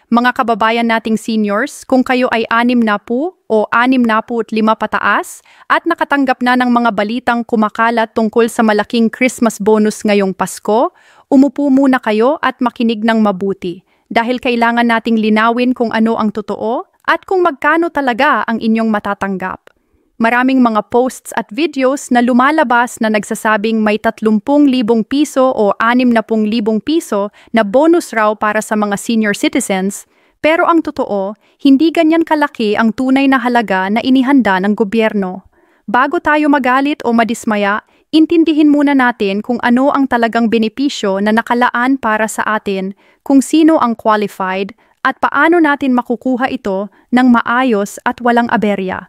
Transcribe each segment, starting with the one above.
Mga kababayan nating seniors, kung kayo ay 60 o 65 pataas at nakatanggap na ng mga balitang kumakalat tungkol sa malaking Christmas bonus ngayong Pasko, umupo muna kayo at makinig ng mabuti dahil kailangan nating linawin kung ano ang totoo at kung magkano talaga ang inyong matatanggap. Maraming mga posts at videos na lumalabas na nagsasabing may 30,000 piso o 60,000 piso na bonus raw para sa mga senior citizens, pero ang totoo, hindi ganyan kalaki ang tunay na halaga na inihanda ng gobyerno. Bago tayo magalit o madismaya, intindihin muna natin kung ano ang talagang benepisyo na nakalaan para sa atin, kung sino ang qualified, at paano natin makukuha ito ng maayos at walang aberya.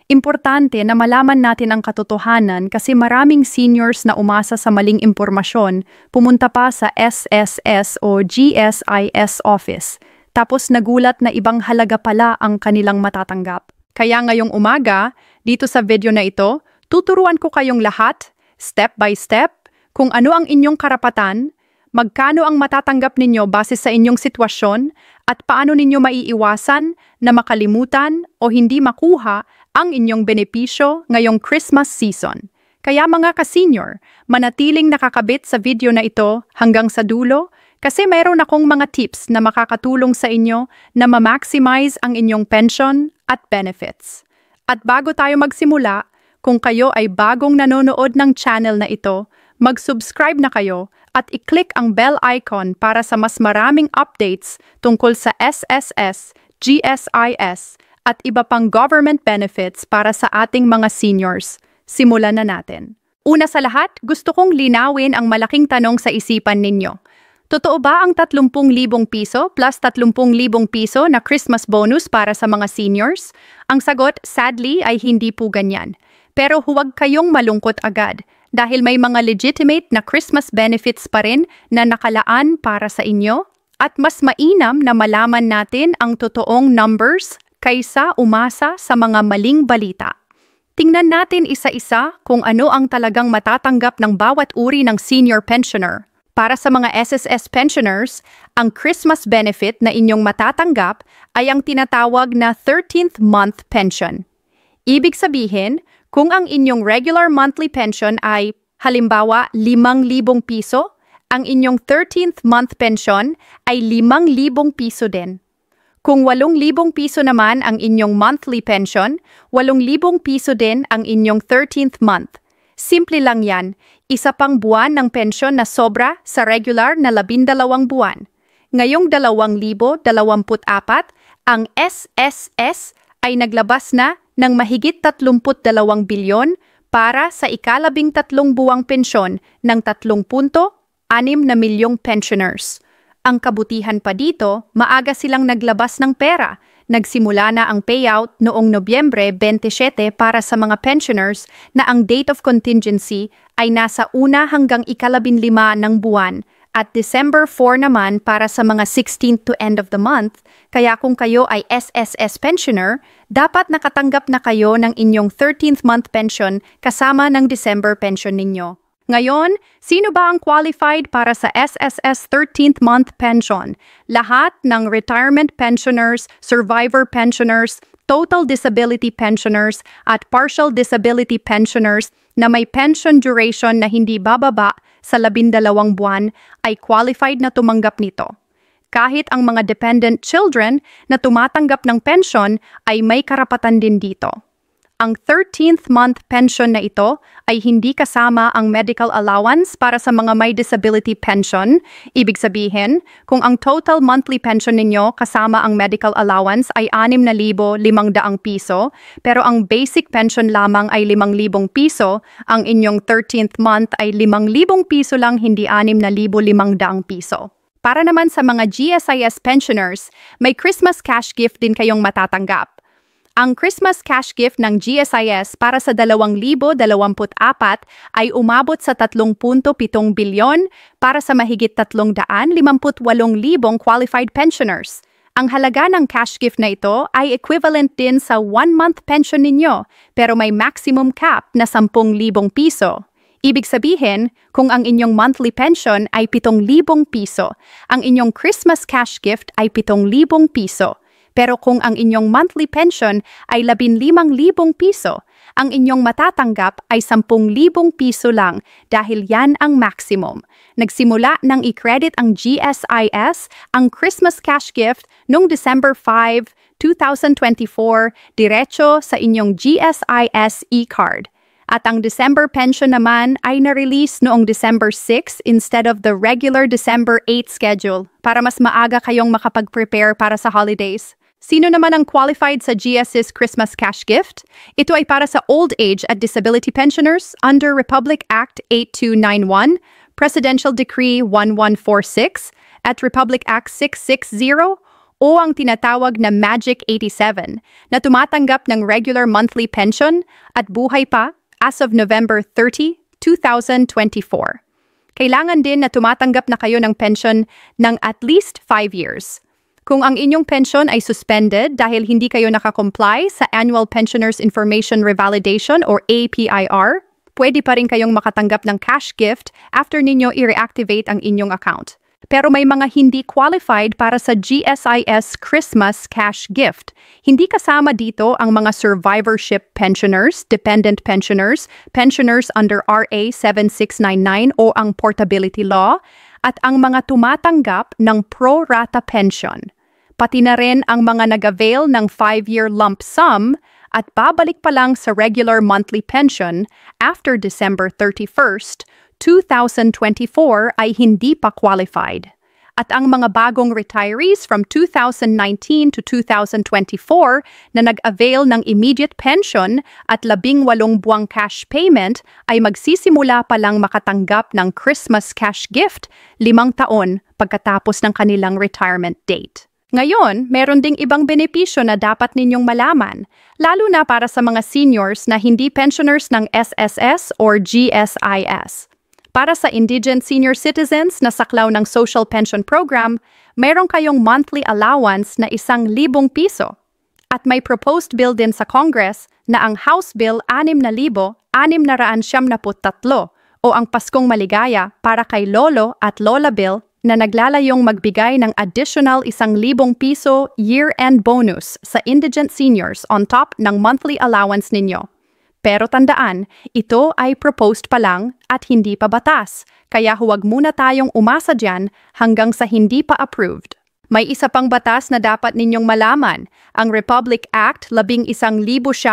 Importante na malaman natin ang katotohanan kasi maraming seniors na umasa sa maling impormasyon, pumunta pa sa SSS o GSIS office, tapos nagulat na ibang halaga pala ang kanilang matatanggap. Kaya ngayong umaga, dito sa video na ito, tuturuan ko kayong lahat, step by step, kung ano ang inyong karapatan, magkano ang matatanggap ninyo base sa inyong sitwasyon, at paano ninyo maiiwasan na makalimutan o hindi makuha ang inyong benepisyo ngayong Christmas season. Kaya mga ka-senior, manatiling nakakabit sa video na ito hanggang sa dulo kasi mayroon akong mga tips na makakatulong sa inyo na ma-maximize ang inyong pension at benefits. At bago tayo magsimula, kung kayo ay bagong nanonood ng channel na ito, mag-subscribe na kayo at i-click ang bell icon para sa mas maraming updates tungkol sa SSS, GSIS, at iba pang government benefits para sa ating mga seniors. Simulan na natin. Una sa lahat, gusto kong linawin ang malaking tanong sa isipan ninyo. Totoo ba ang 30,000 piso plus 30,000 piso na Christmas bonus para sa mga seniors? Ang sagot, sadly, ay hindi po ganyan. Pero huwag kayong malungkot agad dahil may mga legitimate na Christmas benefits pa rin na nakalaan para sa inyo at mas mainam na malaman natin ang totoong numbers kaysa umasa sa mga maling balita. Tingnan natin isa-isa kung ano ang talagang matatanggap ng bawat uri ng senior pensioner. Para sa mga SSS pensioners, ang Christmas benefit na inyong matatanggap ay ang tinatawag na 13th month pension. Ibig sabihin, kung ang inyong regular monthly pension ay halimbawa 5,000 piso, ang inyong 13th month pension ay 5,000 piso din. Kung 8,000 piso naman ang inyong monthly pension, 8,000 piso din ang inyong 13th month. Simple lang yan, isa pang buwan ng pensyon na sobra sa regular na 12 buwan. Ngayong 2024, ang SSS ay naglabas na ng mahigit 32 bilyon para sa ika-13 buwang pensyon ng 3.6 na milyong pensioners. Ang kabutihan pa dito, maaga silang naglabas ng pera. Nagsimula na ang payout noong Nobyembre 27 para sa mga pensioners na ang date of contingency ay nasa 1 hanggang 15 ng buwan at December 4 naman para sa mga 16th to end of the month. Kaya kung kayo ay SSS pensioner, dapat nakatanggap na kayo ng inyong 13th month pension kasama ng December pension ninyo. Ngayon, sino ba ang qualified para sa SSS 13th month pension? Lahat ng retirement pensioners, survivor pensioners, total disability pensioners, at partial disability pensioners na may pension duration na hindi bababa sa 12 buwan ay qualified na tumanggap nito. Kahit ang mga dependent children na tumatanggap ng pension ay may karapatan din dito. Ang 13th month pension na ito ay hindi kasama ang medical allowance para sa mga may disability pension. Ibig sabihin, kung ang total monthly pension ninyo kasama ang medical allowance ay 6,500 piso, pero ang basic pension lamang ay 5,000 piso, ang inyong 13th month ay 5,000 piso lang, hindi 6,500 piso. Para naman sa mga GSIS pensioners, may Christmas cash gift din kayong matatanggap. Ang Christmas cash gift ng GSIS para sa 2024 ay umabot sa 3.7 bilyon para sa mahigit 358,000 qualified pensioners. Ang halaga ng cash gift na ito ay equivalent din sa 1-month pension ninyo, pero may maximum cap na 10,000 piso. Ibig sabihin, kung ang inyong monthly pension ay 7,000 piso, ang inyong Christmas cash gift ay 7,000 piso. Pero kung ang inyong monthly pension ay 15,000 piso, ang inyong matatanggap ay 10,000 piso lang dahil yan ang maximum. Nagsimula nang i-credit ang GSIS ang Christmas cash gift noong December 5, 2024, diretso sa inyong GSIS e-card. At ang December pension naman ay na-release noong December 6 instead of the regular December 8 schedule para mas maaga kayong makapag-prepare para sa holidays. Sino naman ang qualified sa GSIS Christmas Cash Gift? Ito ay para sa old age at disability pensioners under Republic Act 8291, Presidential Decree 1146, at Republic Act 660, o ang tinatawag na Magic 87 na tumatanggap ng regular monthly pension at buhay pa as of November 30, 2024. Kailangan din na tumatanggap na kayo ng pension ng at least 5 years. Kung ang inyong pension ay suspended dahil hindi kayo nakakomply sa Annual Pensioners Information Revalidation or APIR, pwede pa rin kayong makatanggap ng cash gift after ninyo i-reactivate ang inyong account. Pero may mga hindi qualified para sa GSIS Christmas Cash Gift. Hindi kasama dito ang mga survivorship pensioners, dependent pensioners, pensioners under RA 7699 o ang portability law, at ang mga tumatanggap ng pro rata pension. Pati na rin ang mga nag-avail ng 5-year lump sum at babalik pa lang sa regular monthly pension after December 31st, 2024 ay hindi pa qualified. At ang mga bagong retirees from 2019 to 2024 na nag-avail ng immediate pension at 18 buwang cash payment ay magsisimula pa lang makatanggap ng Christmas cash gift 5 taon pagkatapos ng kanilang retirement date. Ngayon, meron ding ibang benepisyo na dapat ninyong malaman, lalo na para sa mga seniors na hindi pensioners ng SSS or GSIS. Para sa indigent senior citizens na saklaw ng Social Pension Program, meron kayong monthly allowance na 1,000 piso. At may proposed bill din sa Congress na ang House Bill 6,673 o ang Paskong Maligaya para kay Lolo at Lola Bill na naglalayong magbigay ng additional 1,000 piso year-end bonus sa indigent seniors on top ng monthly allowance ninyo. Pero tandaan, ito ay proposed pa lang at hindi pa batas, kaya huwag muna tayong umasa dyan hanggang sa hindi pa approved. May isa pang batas na dapat ninyong malaman, ang Republic Act 11,980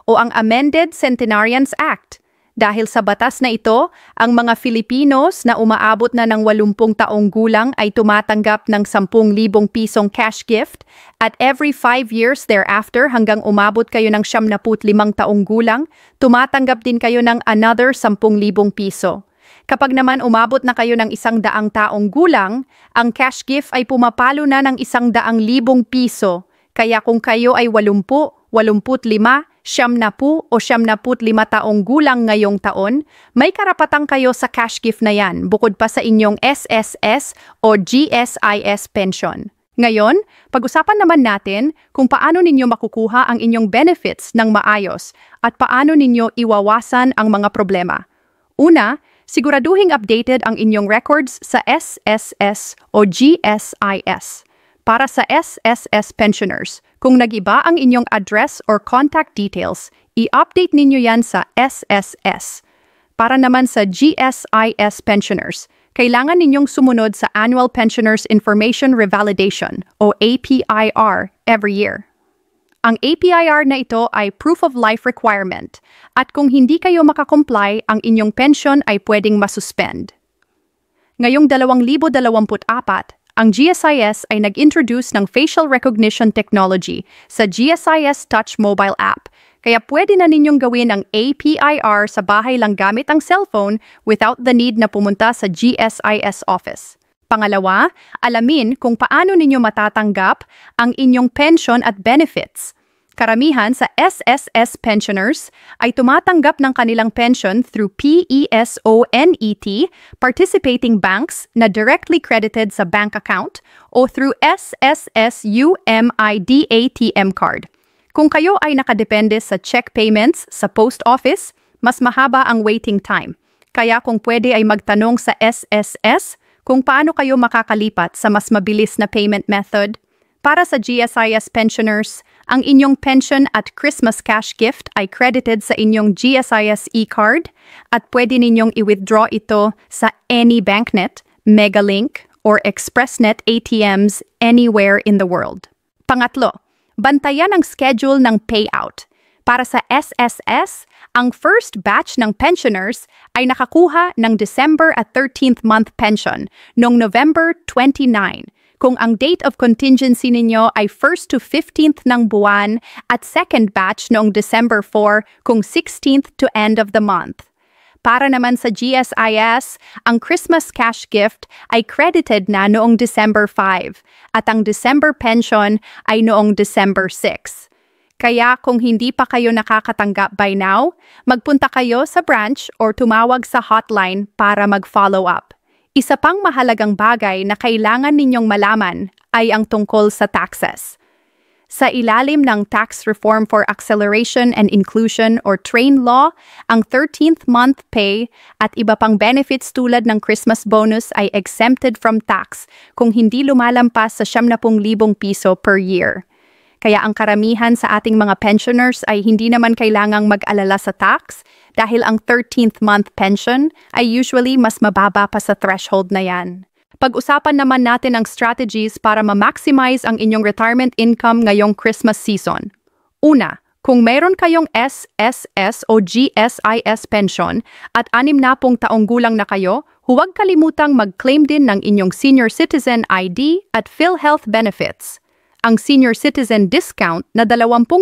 o ang Amended Centenarians Act. Dahil sa batas na ito, ang mga Filipinos na umaabot na ng 80 taong gulang ay tumatanggap ng 10,000 pisong cash gift at every 5 years thereafter hanggang umabot kayo ng 75 taong gulang, tumatanggap din kayo ng another 10,000 piso. Kapag naman umabot na kayo ng 100 taong gulang, ang cash gift ay pumapalo na ng 100,000 piso. Kaya kung kayo ay 80, 85, 70 o 75 taong gulang ngayong taon, may karapatan kayo sa cash gift na yan bukod pa sa inyong SSS o GSIS pension. Ngayon, pag-usapan naman natin kung paano ninyo makukuha ang inyong benefits ng maayos at paano ninyo iwawasan ang mga problema. Una, siguraduhing updated ang inyong records sa SSS o GSIS. Para sa SSS pensioners, kung nag-iba ang inyong address or contact details, i-update ninyo yan sa SSS. Para naman sa GSIS pensioners, kailangan ninyong sumunod sa Annual Pensioners Information Revalidation o APIR every year. Ang APIR na ito ay proof of life requirement at kung hindi kayo makakomply, ang inyong pension ay pwedeng masuspend. Ngayong 2024, ang GSIS ay nag-introduce ng facial recognition technology sa GSIS Touch mobile app, kaya pwede na ninyong gawin ang APIR sa bahay lang gamit ang cellphone without the need na pumunta sa GSIS office. Pangalawa, alamin kung paano ninyo matatanggap ang inyong pension at benefits. Karamihan sa SSS pensioners ay tumatanggap ng kanilang pension through PESONET, participating banks na directly credited sa bank account, o through SSSUMID ATM card. Kung kayo ay nakadepende sa check payments sa post office, mas mahaba ang waiting time. Kaya kung pwede ay magtanong sa SSS kung paano kayo makakalipat sa mas mabilis na payment method. Para sa GSIS pensioners, ang inyong pension at Christmas cash gift ay credited sa inyong GSIS e-card at pwede ninyong i-withdraw ito sa any BankNet, Megalink, or ExpressNet ATMs anywhere in the world. Pangatlo, bantayan ang schedule ng payout. Para sa SSS, ang first batch ng pensioners ay nakakuha ng December at 13th month pension noong November 29, kung ang date of contingency ninyo ay 1st to 15th ng buwan at second batch noong December 4 kung 16th to end of the month. Para naman sa GSIS, ang Christmas cash gift ay credited na noong December 5 at ang December pension ay noong December 6. Kaya kung hindi pa kayo nakakatanggap by now, magpunta kayo sa branch or tumawag sa hotline para mag-follow up. Isa pang mahalagang bagay na kailangan ninyong malaman ay ang tungkol sa taxes. Sa ilalim ng Tax Reform for Acceleration and Inclusion or TRAIN Law, ang 13th month pay at iba pang benefits tulad ng Christmas bonus ay exempted from tax kung hindi lumalampas sa 70,000 piso per year. Kaya ang karamihan sa ating mga pensioners ay hindi naman kailangang mag-alala sa tax dahil ang 13th month pension ay usually mas mababa pa sa threshold na yan. Pag-usapan naman natin ang strategies para ma-maximize ang inyong retirement income ngayong Christmas season. Una, kung mayroon kayong SSS o GSIS pension at 60 taong gulang na kayo, huwag kalimutang mag-claim din ng inyong senior citizen ID at PhilHealth benefits. Ang senior citizen discount na 20%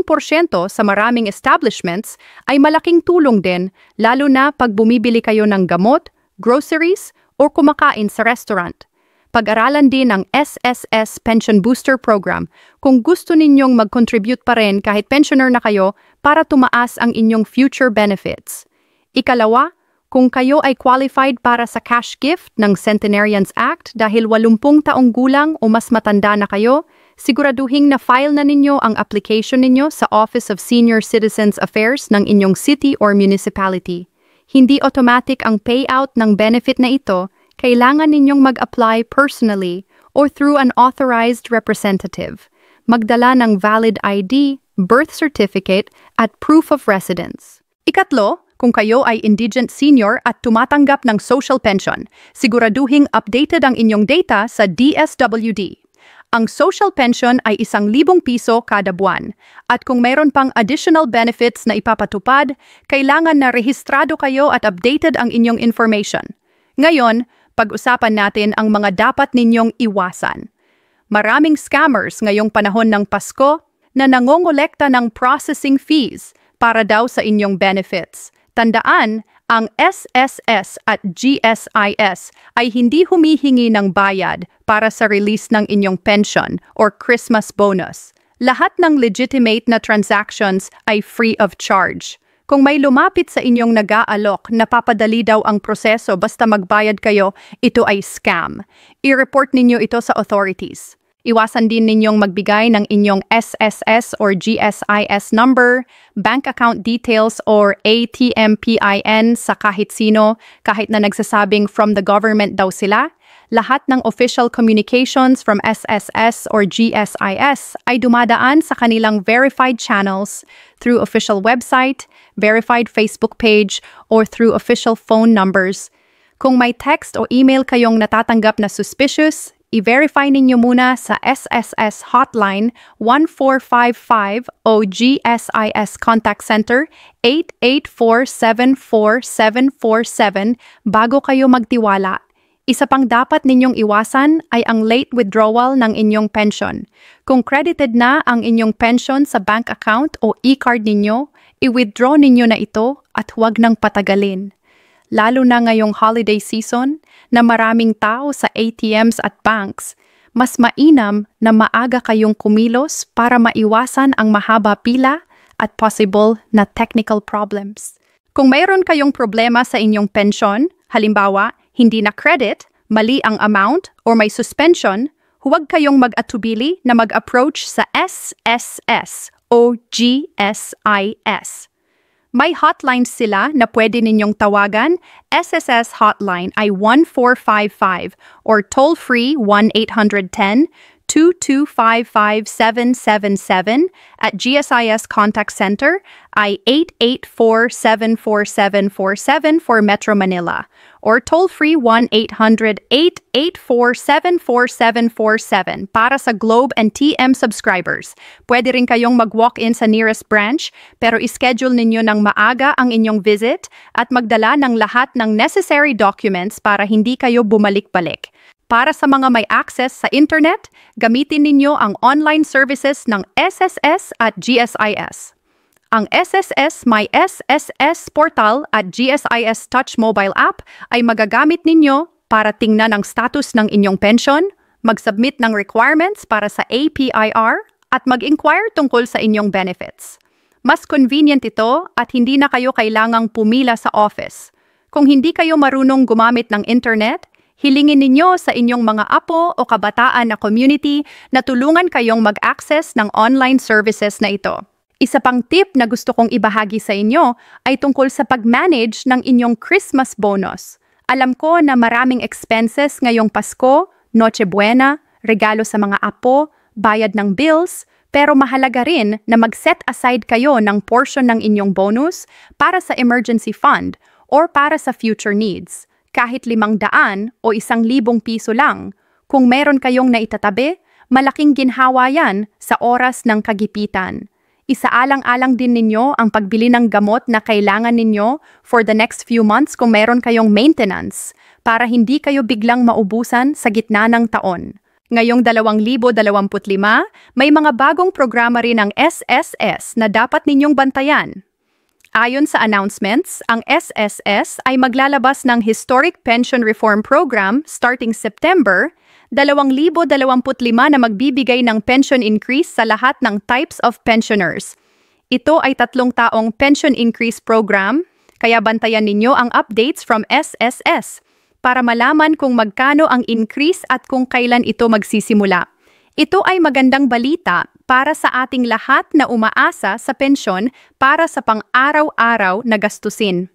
sa maraming establishments ay malaking tulong din, lalo na pag bumibili kayo ng gamot, groceries, o kumakain sa restaurant. Pag-aralan din ang SSS Pension Booster Program kung gusto ninyong mag-contribute pa rin kahit pensioner na kayo para tumaas ang inyong future benefits. Ikalawa, kung kayo ay qualified para sa cash gift ng Centenarians Act dahil 80 taong gulang o mas matanda na kayo, siguraduhin na file na ninyo ang application ninyo sa Office of Senior Citizens Affairs ng inyong city or municipality. Hindi automatic ang payout ng benefit na ito, kailangan ninyong mag-apply personally or through an authorized representative. Magdala ng valid ID, birth certificate, at proof of residence. Ikatlo, kung kayo ay indigent senior at tumatanggap ng social pension, siguraduhing updated ang inyong data sa DSWD. Ang social pension ay 1,000 piso kada buwan. At kung mayroon pang additional benefits na ipapatupad, kailangan na rehistrado kayo at updated ang inyong information. Ngayon, pag-usapan natin ang mga dapat ninyong iwasan. Maraming scammers ngayong panahon ng Pasko na nangongolekta ng processing fees para daw sa inyong benefits. Tandaan, ang SSS at GSIS ay hindi humihingi ng bayad para sa release ng inyong pension or Christmas bonus. Lahat ng legitimate na transactions ay free of charge. Kung may lumapit sa inyong nag-aalok, napapadali daw ang proseso basta magbayad kayo, ito ay scam. I-report ninyo ito sa authorities. Iwasan din ninyong magbigay ng inyong SSS or GSIS number, bank account details or ATM PIN sa kahit sino, kahit na nagsasabing from the government daw sila. Lahat ng official communications from SSS or GSIS ay dumadaan sa kanilang verified channels through official website, verified Facebook page, or through official phone numbers. Kung may text o email kayong natatanggap na suspicious, i-verify ninyo muna sa SSS Hotline 1455 o GSIS Contact Center 884-74747 bago kayo magtiwala. Isa pang dapat ninyong iwasan ay ang late withdrawal ng inyong pension. Kung credited na ang inyong pension sa bank account o e-card ninyo, i-withdraw ninyo na ito at huwag nang patagalin. Lalo na ngayong holiday season na maraming tao sa ATMs at banks, mas mainam na maaga kayong kumilos para maiwasan ang mahaba pila at possible na technical problems. Kung mayroon kayong problema sa inyong pensyon, halimbawa, hindi na credit, mali ang amount, or may suspension, huwag kayong mag-atubili na mag-approach sa SSS o GSIS. May hotlines sila na pwede ninyong tawagan. SSS hotline ay 1455 or toll-free 1-810-2255777 at GSIS Contact Center ay 884-74747 for Metro Manila or toll-free 1-800-884-74747 para sa Globe and TM subscribers. Pwede rin kayong mag-walk-in sa nearest branch pero ischedule ninyo ng maaga ang inyong visit at magdala ng lahat ng necessary documents para hindi kayo bumalik-balik. Para sa mga may access sa internet, gamitin ninyo ang online services ng SSS at GSIS. Ang SSS may SSS portal at GSIS Touch mobile app ay magagamit ninyo para tingnan ang status ng inyong pension, mag-submit ng requirements para sa APIR, at mag-inquire tungkol sa inyong benefits. Mas convenient ito at hindi na kayo kailangang pumila sa office. Kung hindi kayo marunong gumamit ng internet, hilingin ninyo sa inyong mga apo o kabataan na community na tulungan kayong mag-access ng online services na ito. Isa pang tip na gusto kong ibahagi sa inyo ay tungkol sa pag-manage ng inyong Christmas bonus. Alam ko na maraming expenses ngayong Pasko, Noche Buena, regalo sa mga apo, bayad ng bills, pero mahalaga rin na mag-set aside kayo ng portion ng inyong bonus para sa emergency fund or para sa future needs. Kahit 500 o 1,000 piso lang, kung meron kayong naitatabi, malaking ginhawa yan sa oras ng kagipitan. Isaalang-alang din ninyo ang pagbili ng gamot na kailangan ninyo for the next few months kung meron kayong maintenance para hindi kayo biglang maubusan sa gitna ng taon. Ngayong 2025, may mga bagong programa rin ng SSS na dapat ninyong bantayan. Ayon sa announcements, ang SSS ay maglalabas ng Historic Pension Reform Program starting September, 2025 na magbibigay ng pension increase sa lahat ng types of pensioners. Ito ay 3 taong pension increase program, kaya bantayan ninyo ang updates from SSS para malaman kung magkano ang increase at kung kailan ito magsisimula. Ito ay magandang balita para sa ating lahat na umaasa sa pensyon para sa pang-araw-araw na gastusin.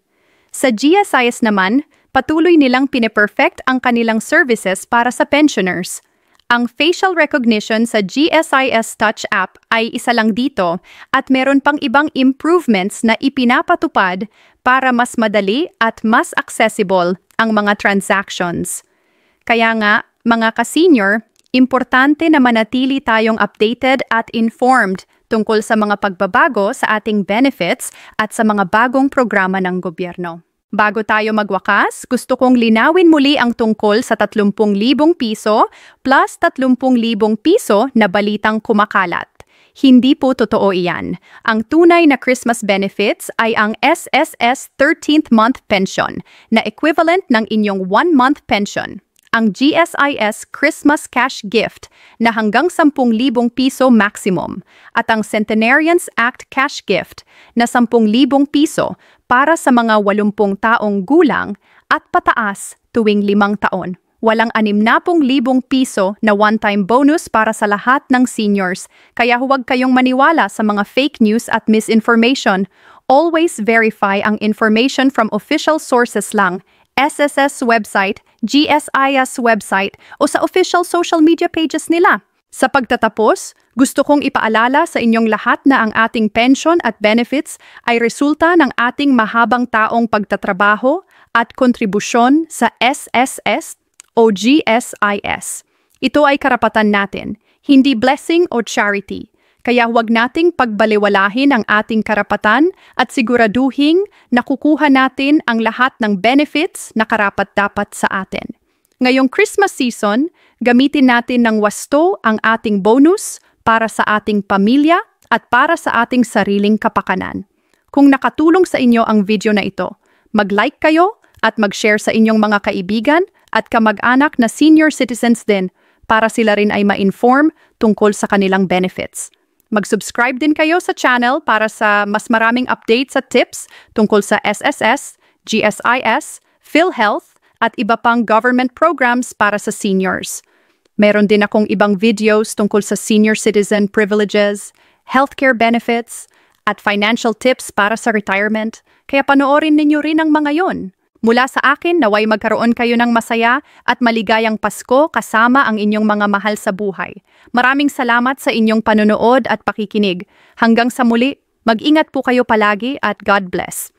Sa GSIS naman, patuloy nilang pine-perfect ang kanilang services para sa pensioners. Ang facial recognition sa GSIS Touch app ay isa lang dito at meron pang ibang improvements na ipinapatupad para mas madali at mas accessible ang mga transactions. Kaya nga, mga ka-senior, importante na manatili tayong updated at informed tungkol sa mga pagbabago sa ating benefits at sa mga bagong programa ng gobyerno. Bago tayo magwakas, gusto kong linawin muli ang tungkol sa 30,000 piso plus 30,000 piso na balitang kumakalat. Hindi po totoo iyan. Ang tunay na Christmas benefits ay ang SSS 13th month pension na equivalent ng inyong 1-month pension. Ang GSIS Christmas Cash Gift na hanggang 10,000 piso maximum at ang Centenarians Act Cash Gift na 10,000 piso para sa mga 80 taong gulang at pataas tuwing 5 taon. Walang 60,000 piso na one-time bonus para sa lahat ng seniors, kaya huwag kayong maniwala sa mga fake news at misinformation. Always verify ang information from official sources lang. SSS website, GSIS website o sa official social media pages nila. Sa pagtatapos, gusto kong ipaalala sa inyong lahat na ang ating pension at benefits ay resulta ng ating mahabang taong pagtatrabaho at kontribusyon sa SSS o GSIS. Ito ay karapatan natin, hindi blessing o charity. Kaya huwag nating pagbaliwalahin ang ating karapatan at siguraduhin na kukuha natin ang lahat ng benefits na karapat-dapat sa atin. Ngayong Christmas season, gamitin natin ng wasto ang ating bonus para sa ating pamilya at para sa ating sariling kapakanan. Kung nakatulong sa inyo ang video na ito, mag-like kayo at mag-share sa inyong mga kaibigan at kamag-anak na senior citizens din para sila rin ay ma-inform tungkol sa kanilang benefits. Mag-subscribe din kayo sa channel para sa mas maraming updates at tips tungkol sa SSS, GSIS, PhilHealth at iba pang government programs para sa seniors. Meron din akong ibang videos tungkol sa senior citizen privileges, healthcare benefits, at financial tips para sa retirement, kaya panoorin ninyo rin ang mga yon. Mula sa akin, naway magkaroon kayo ng masaya at maligayang Pasko kasama ang inyong mga mahal sa buhay. Maraming salamat sa inyong panonood at pakikinig. Hanggang sa muli, mag-ingat po kayo palagi at God bless.